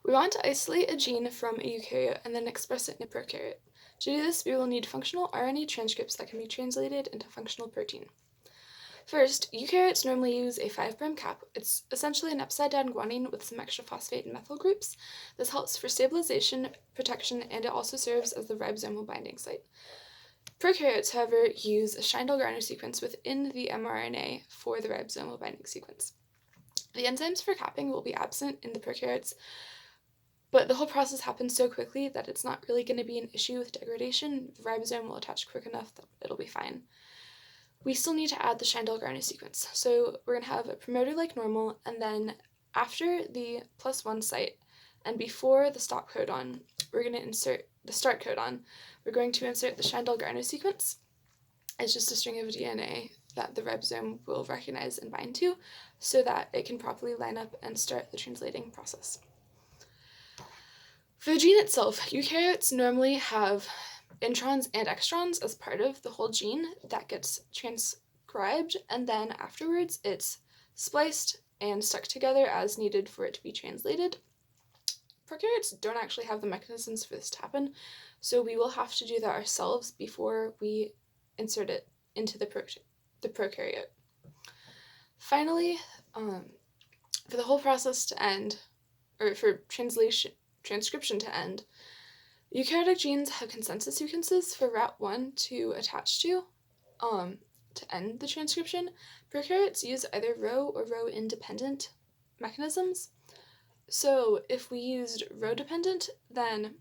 We want to isolate a gene from a eukaryote and then express it in a prokaryote. To do this, we will need functional RNA transcripts that can be translated into functional protein. First, eukaryotes normally use a 5' cap. It's essentially an upside-down guanine with some extra phosphate and methyl groups. This helps for stabilization, protection, and it also serves as the ribosomal binding site. Prokaryotes, however, use a Shine Dalgarno sequence within the mRNA for the ribosomal binding sequence. The enzymes for capping will be absent in the prokaryotes, but the whole process happens so quickly that it's not really going to be an issue with degradation. The ribosome will attach quick enough that it'll be fine. We still need to add the Shine Dalgarno sequence. So we're going to have a promoter like normal, and then after the +1 site and before the stop codon, we're going to insert the start codon. We're going to insert the Shine Dalgarno sequence. It's just a string of DNA that the ribosome will recognize and bind to so that it can properly line up and start the translating process. For the gene itself, eukaryotes normally have introns and extrons as part of the whole gene that gets transcribed, and then afterwards it's spliced and stuck together as needed for it to be translated. Prokaryotes don't actually have the mechanisms for this to happen, so we will have to do that ourselves before we insert it into the prokaryote. Finally, for the whole process to end, or for transcription to end, eukaryotic genes have consensus sequences for route 1 to attach to end the transcription. Prokaryotes use either row or row independent mechanisms. So if we used row dependent, then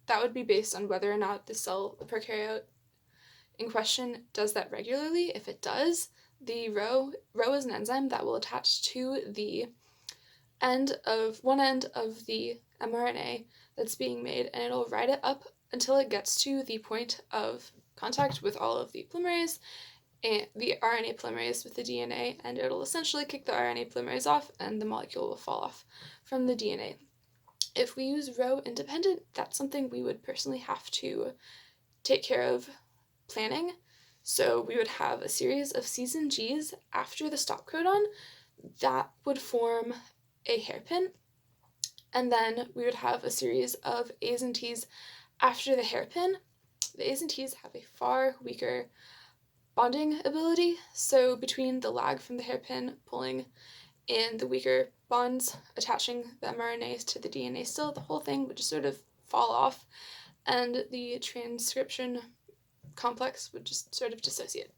that would be based on whether or not the prokaryote in question does that regularly. If it does, the row is an enzyme that will attach to the one end of the mRNA that's being made, and it'll ride it up until it gets to the point of contact with all of the polymerase, and the RNA polymerase with the DNA, and it'll essentially kick the RNA polymerase off and the molecule will fall off from the DNA. If we use row independent, that's something we would personally have to take care of planning. So we would have a series of C's and G's after the stop codon that would form a hairpin, and then we would have a series of A's and T's after the hairpin. The A's and T's have a far weaker bonding ability, so between the lag from the hairpin pulling and the weaker bonds attaching the mRNAs to the DNA still, the whole thing would just sort of fall off, and the transcription complex would just sort of dissociate.